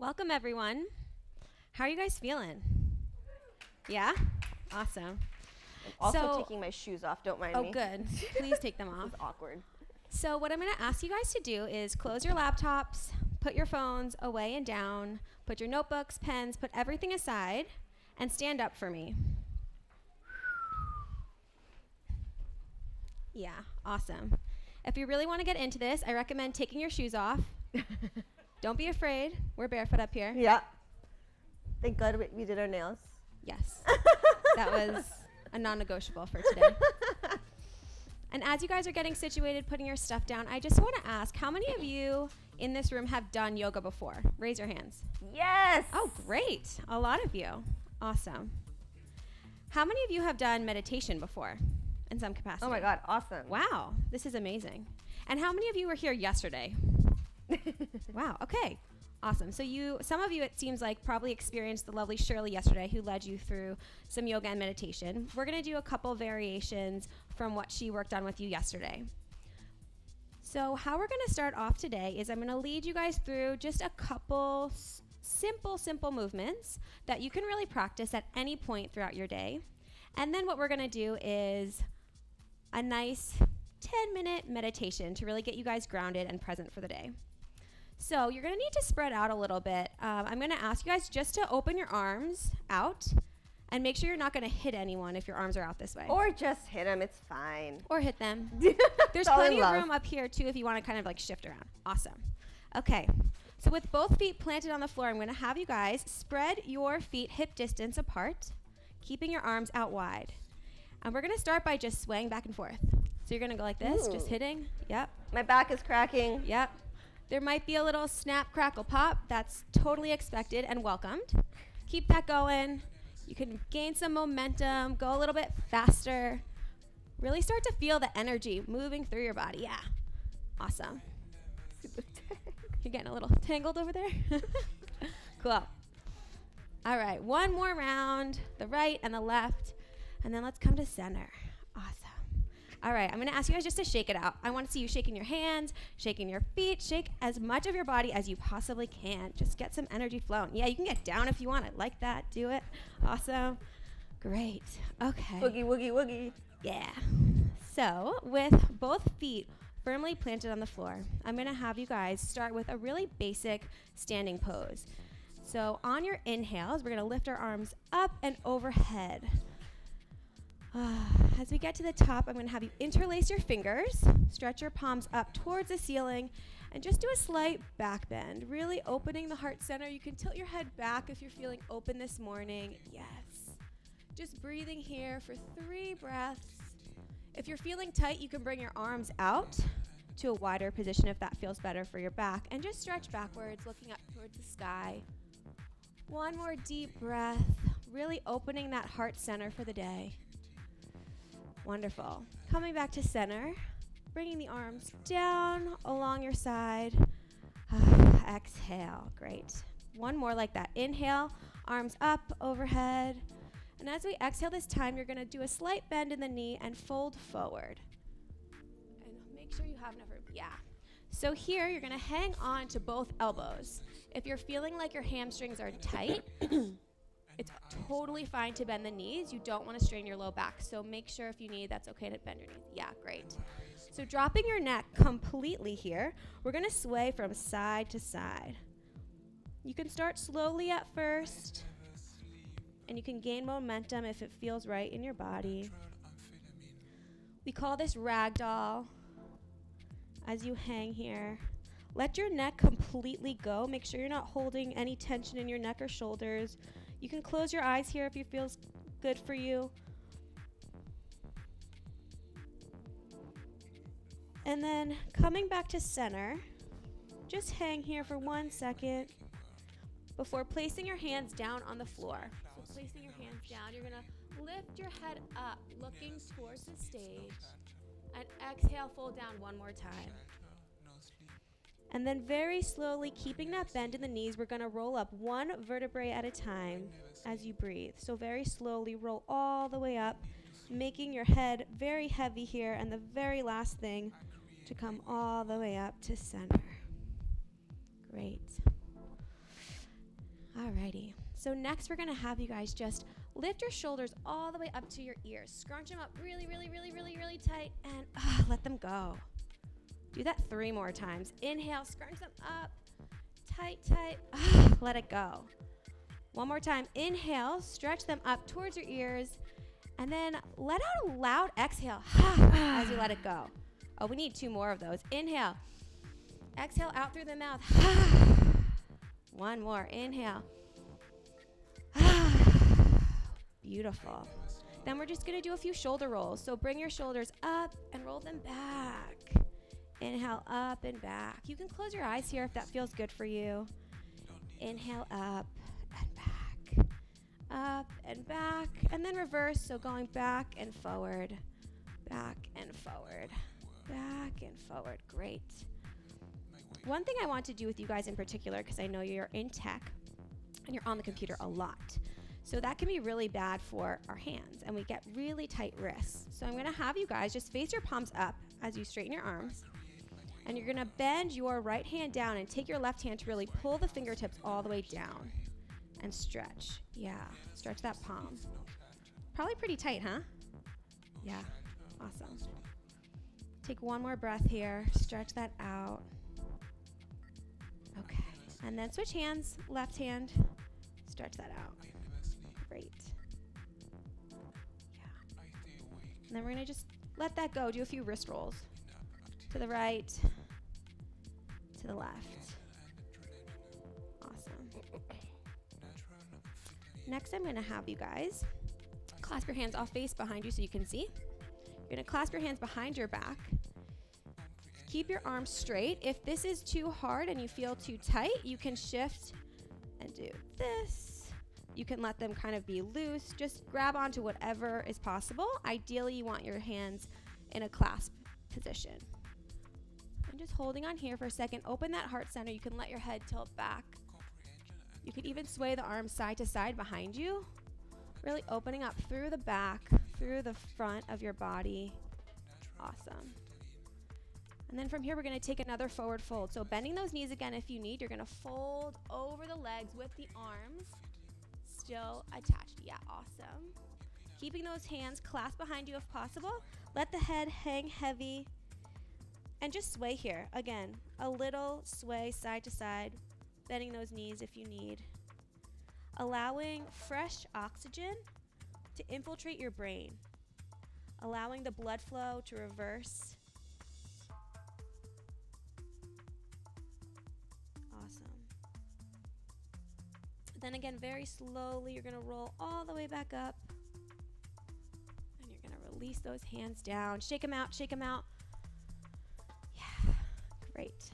Welcome, everyone. How are you guys feeling? Yeah? Awesome. I'm also taking my shoes off. Don't mind me. Oh, good. Please take them off. It's awkward. So what I'm going to ask you guys to do is close your laptops, put your phones away and down, put your notebooks, pens, put everything aside, and stand up for me. Yeah, awesome. If you really want to get into this, I recommend taking your shoes off. Don't be afraid. We're barefoot up here. Yeah. Thank God we did our nails. Yes. That was a non-negotiable for today. And as you guys are getting situated, putting your stuff down, I just want to ask, how many of you in this room have done yoga before? Raise your hands. Yes. Oh, great. A lot of you. Awesome. How many of you have done meditation before in some capacity? Oh my God, awesome. Wow, this is amazing. And how many of you were here yesterday? Wow, okay. Awesome. So some of you, it seems like, probably experienced the lovely Shirley yesterday, who led you through some yoga and meditation. We're going to do a couple variations from what she worked on with you yesterday. So how we're going to start off today is I'm going to lead you guys through just a couple simple movements that you can really practice at any point throughout your day. And then what we're going to do is a nice 10-minute meditation to really get you guys grounded and present for the day. So you're going to need to spread out a little bit. I'm going to ask you guys just to open your arms out and make sure you're not going to hit anyone if your arms are out this way. Or just hit them. It's fine. Or hit them. There's plenty of room up here, too, if you want to kind of like shift around. Awesome. Okay. So with both feet planted on the floor, I'm going to have you guys spread your feet hip distance apart, keeping your arms out wide. And we're going to start by just swaying back and forth. So you're going to go like this, just hitting. Yep. My back is cracking. Yep. There might be a little snap, crackle, pop. That's totally expected and welcomed. Keep that going. You can gain some momentum, go a little bit faster. Really start to feel the energy moving through your body. Yeah. Awesome. You're getting a little tangled over there. Cool. All right, one more round, the right and the left, and then let's come to center. Awesome. All right, I'm going to ask you guys just to shake it out. I want to see you shaking your hands, shaking your feet, shake as much of your body as you possibly can. Just get some energy flowing. Yeah, you can get down if you want. I like that. Do it. Awesome. Great. Okay. Woogie, woogie, woogie. Yeah. So with both feet firmly planted on the floor, I'm going to have you guys start with a really basic standing pose. So on your inhales, we're going to lift our arms up and overhead. As we get to the top, I'm going to have you interlace your fingers, stretch your palms up towards the ceiling, and just do a slight back bend, really opening the heart center. You can tilt your head back if you're feeling open this morning. Yes. Just breathing here for 3 breaths. If you're feeling tight, you can bring your arms out to a wider position if that feels better for your back, and just stretch backwards, looking up towards the sky. One more deep breath, really opening that heart center for the day. Wonderful. Coming back to center, bringing the arms down along your side. Exhale. Great. One more like that. Inhale, arms up overhead. And as we exhale this time, you're going to do a slight bend in the knee and fold forward. And make sure you have enough room. Yeah. So here, you're going to hang on to both elbows. If you're feeling like your hamstrings are tight, it's totally fine to bend the knees. You don't want to strain your low back. So make sure if you need, that's okay to bend your knees. Yeah, great. So dropping your neck completely here, we're going to sway from side to side. You can start slowly at first, and you can gain momentum if it feels right in your body. We call this ragdoll. As you hang here, let your neck completely go. Make sure you're not holding any tension in your neck or shoulders. You can close your eyes here if it feels good for you. And then coming back to center, just hang here for 1 second before placing your hands down on the floor. So placing your hands down, you're going to lift your head up, looking towards the stage, and exhale, fold down one more time. And then very slowly, keeping that bend in the knees, we're going to roll up 1 vertebrae at a time as you breathe. So very slowly roll all the way up, making your head very heavy here, and the very last thing to come all the way up to center. Great. Alrighty. So next we're gonna have you guys just lift your shoulders all the way up to your ears. Scrunch them up really, really, really, really, really tight and let them go. Do that 3 more times. Inhale, scrunch them up. Tight, tight. Let it go. 1 more time. Inhale, stretch them up towards your ears. And then let out a loud exhale as you let it go. Oh, we need 2 more of those. Inhale. Exhale out through the mouth. 1 more. Inhale. Beautiful. Then we're just going to do a few shoulder rolls. So bring your shoulders up and roll them back. Inhale, up and back. You can close your eyes here if that feels good for you. Inhale, up and back. Up and back. And then reverse. So going back and forward. Back and forward. Back and forward. Great. One thing I want to do with you guys in particular, because I know you're in tech and you're on the computer a lot. So that can be really bad for our hands and we get really tight wrists. So I'm going to have you guys just face your palms up as you straighten your arms. And you're going to bend your right hand down and take your left hand to really pull the fingertips all the way down and stretch. Yeah, stretch that palm. Probably pretty tight, huh? Yeah, awesome. Take 1 more breath here. Stretch that out. Okay, and then switch hands, left hand, stretch that out. Great. Yeah. And then we're gonna just let that go. Do a few wrist rolls. To the right, to the left. Awesome. Next, I'm gonna have you guys clasp your hands off face behind you so you can see. You're gonna clasp your hands behind your back. Keep your arms straight. If this is too hard and you feel too tight, you can shift and do this. You can let them kind of be loose. Just grab onto whatever is possible. Ideally, you want your hands in a clasp position. And just holding on here for a second. Open that heart center. You can let your head tilt back. You can even sway the arms side to side behind you. Really opening up through the back, through the front of your body. Awesome. And then from here, we're going to take another forward fold. So bending those knees again if you need. You're going to fold over the legs with the arms still attached. Yeah, awesome. Keeping those hands clasped behind you if possible. Let the head hang heavy. And just sway here. Again, a little sway side to side. Bending those knees if you need. Allowing fresh oxygen to infiltrate your brain. Allowing the blood flow to reverse. Then again, very slowly, you're going to roll all the way back up. And you're going to release those hands down. Shake them out, shake them out. Yeah, great.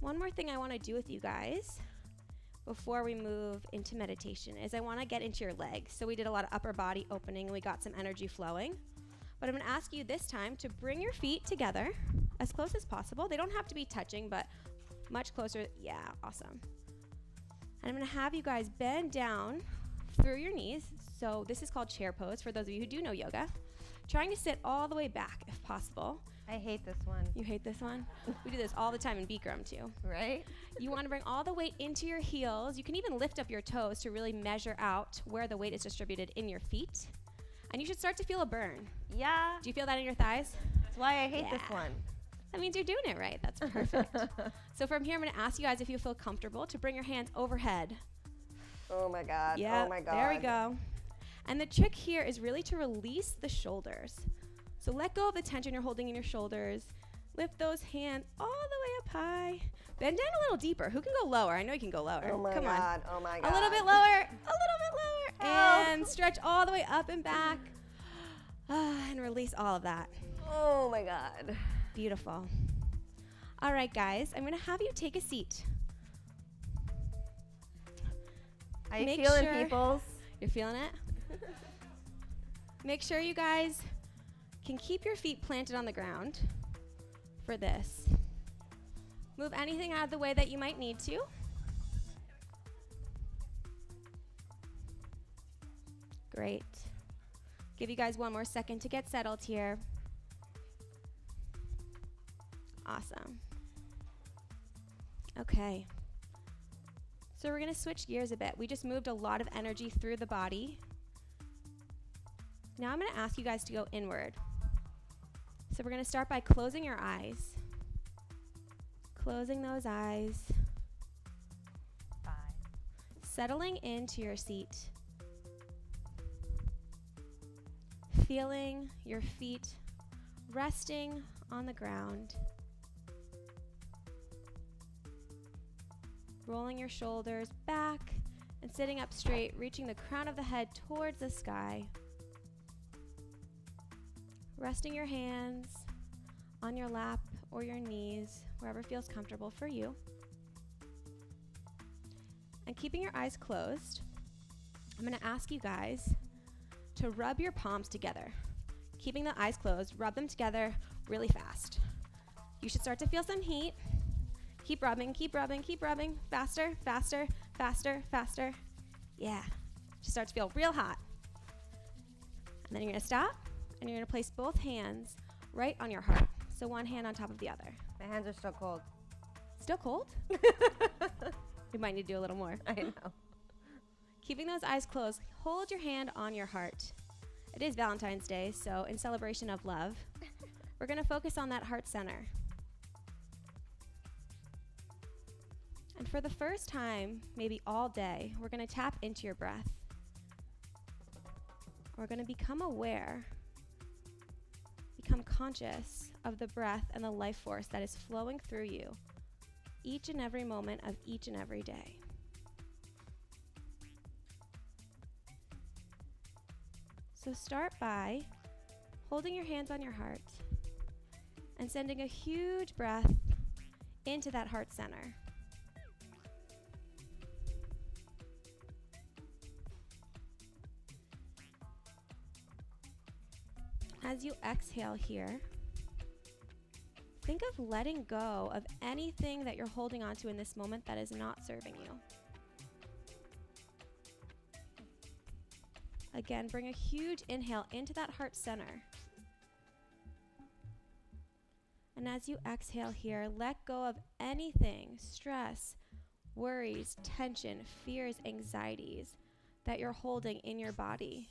One more thing I want to do with you guys before we move into meditation is I want to get into your legs. So we did a lot of upper body opening and we got some energy flowing. But I'm going to ask you this time to bring your feet together as close as possible. They don't have to be touching, but much closer. Yeah, awesome. And I'm going to have you guys bend down through your knees. So this is called chair pose for those of you who do know yoga. Trying to sit all the way back if possible. I hate this one. You hate this one? We do this all the time in Bikram too. Right? You want to bring all the weight into your heels. You can even lift up your toes to really measure out where the weight is distributed in your feet. And you should start to feel a burn. Yeah. Do you feel that in your thighs? That's why I hate this one. That means you're doing it right. That's perfect. So from here, I'm going to ask you guys if you feel comfortable to bring your hands overhead. Oh my God. Yeah, oh my God. There we go. And the trick here is really to release the shoulders. So let go of the tension you're holding in your shoulders. Lift those hands all the way up high. Bend down a little deeper. Who can go lower? I know you can go lower. Oh my Come God. on. Oh my God. A little bit lower. A little bit lower. And stretch all the way up and back. And release all of that. Oh my God. Beautiful. All right, guys. I'm going to have you take a seat. Are you feeling peoples? You're feeling it? Make sure you guys can keep your feet planted on the ground for this. Move anything out of the way that you might need to. Great. Give you guys one more second to get settled here. Awesome. Okay. So we're going to switch gears a bit. We just moved a lot of energy through the body. Now I'm going to ask you guys to go inward. So we're going to start by closing your eyes. Closing those eyes. 5. Settling into your seat. Feeling your feet resting on the ground. Rolling your shoulders back and sitting up straight, reaching the crown of the head towards the sky. Resting your hands on your lap or your knees, wherever feels comfortable for you. And keeping your eyes closed, I'm going to ask you guys to rub your palms together. Keeping the eyes closed, rub them together really fast. You should start to feel some heat. Keep rubbing, keep rubbing, keep rubbing. Faster, faster, faster, faster. Yeah. Just start to feel real hot. And then you're going to stop, and you're going to place both hands right on your heart. So one hand on top of the other. My hands are still cold. Still cold? We might need to do a little more. I know. Keeping those eyes closed, hold your hand on your heart. It is Valentine's Day, so in celebration of love, we're going to focus on that heart center. And for the first time, maybe all day, we're going to tap into your breath. We're going to become aware, become conscious of the breath and the life force that is flowing through you each and every moment of each and every day. So start by holding your hands on your heart and sending a huge breath into that heart center. As you exhale here, think of letting go of anything that you're holding on to in this moment that is not serving you. Again, bring a huge inhale into that heart center. And as you exhale here, let go of anything, stress, worries, tension, fears, anxieties that you're holding in your body,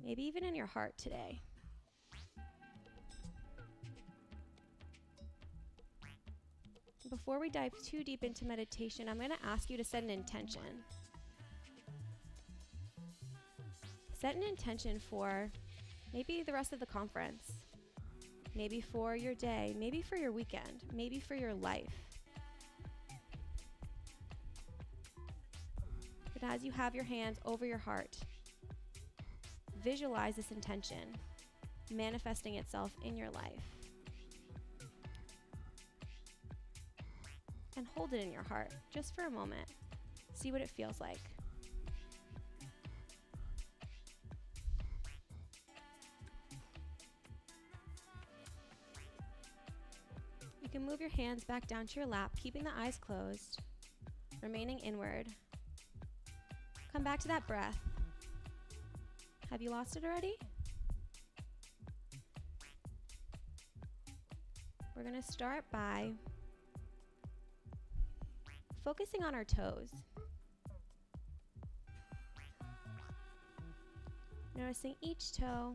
maybe even in your heart today. Before we dive too deep into meditation, I'm going to ask you to set an intention. Set an intention for maybe the rest of the conference, maybe for your day, maybe for your weekend, maybe for your life. But as you have your hands over your heart, visualize this intention manifesting itself in your life. And hold it in your heart just for a moment. See what it feels like. You can move your hands back down to your lap, keeping the eyes closed, remaining inward. Come back to that breath. Have you lost it already? We're going to start by focusing on our toes. Noticing each toe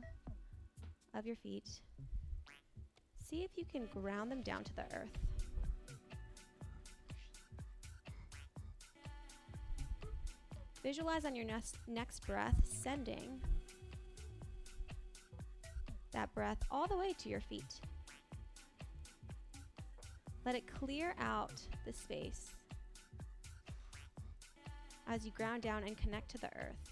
of your feet. See if you can ground them down to the earth. Visualize on your next breath, sending that breath all the way to your feet. Let it clear out the space as you ground down and connect to the earth.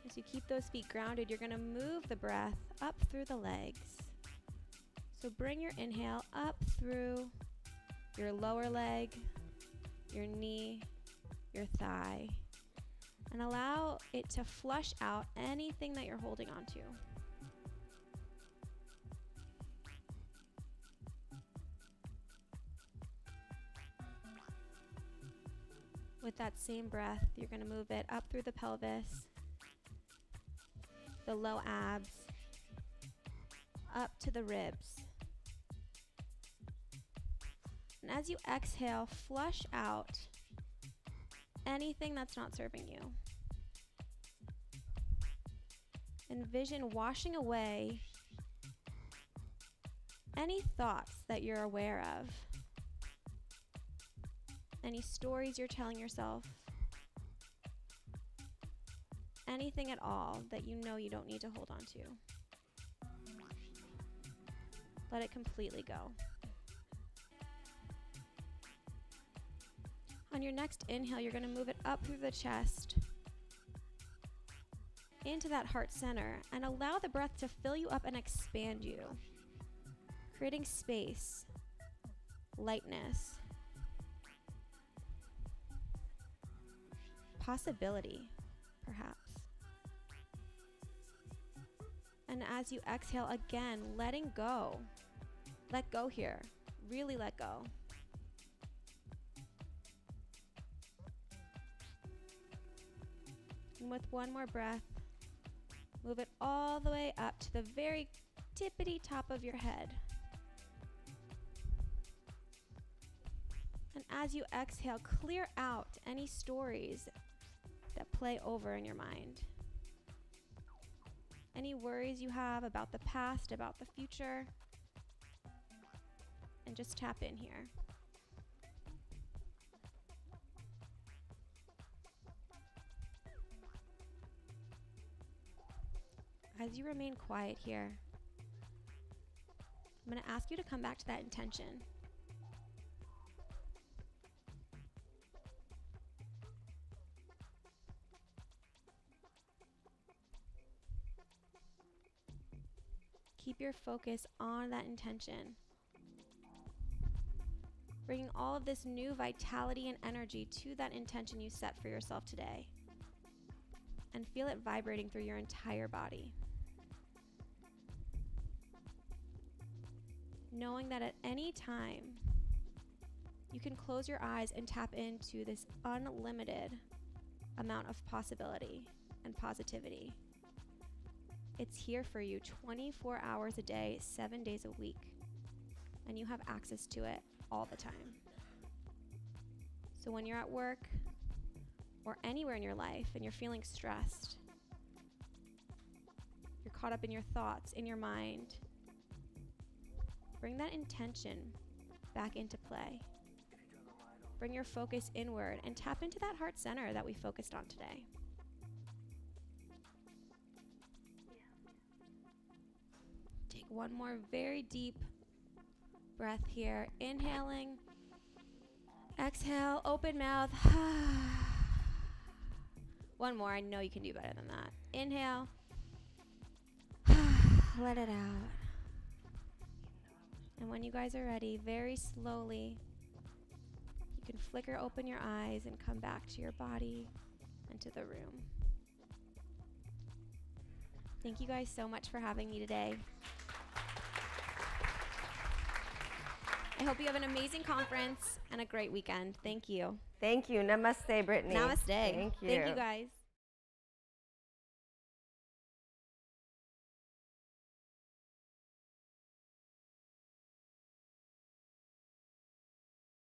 As you keep those feet grounded, you're going to move the breath up through the legs. So bring your inhale up through your lower leg, your knee, your thigh, and allow it to flush out anything that you're holding on to. With that same breath, you're going to move it up through the pelvis, the low abs, up to the ribs. And as you exhale, flush out anything that's not serving you. Envision washing away any thoughts that you're aware of, any stories you're telling yourself, anything at all that you know you don't need to hold on to. Let it completely go. On your next inhale, you're going to move it up through the chest into that heart center and allow the breath to fill you up and expand you, creating space, lightness, possibility, perhaps. And as you exhale again, letting go. Let go here. Really let go. And with one more breath, move it all the way up to the very tippity top of your head. And as you exhale, clear out any stories that play over in your mind. Any worries you have about the past, about the future, and just tap in here. As you remain quiet here, I'm going to ask you to come back to that intention. Keep your focus on that intention. Bringing all of this new vitality and energy to that intention you set for yourself today. And feel it vibrating through your entire body. Knowing that at any time, you can close your eyes and tap into this unlimited amount of possibility and positivity. It's here for you 24 hours a day, 7 days a week, and you have access to it all the time. So when you're at work or anywhere in your life and you're feeling stressed, you're caught up in your thoughts, in your mind, bring that intention back into play. Bring your focus inward and tap into that heart center that we focused on today. Take one more very deep breath here. Inhaling. Exhale, open mouth. One more. I know you can do better than that. Inhale. Let it out. And when you guys are ready, very slowly, you can flicker open your eyes and come back to your body and to the room. Thank you guys so much for having me today. I hope you have an amazing conference and a great weekend. Thank you. Thank you. Namaste, Brittany. Namaste. Thank you. Thank you guys.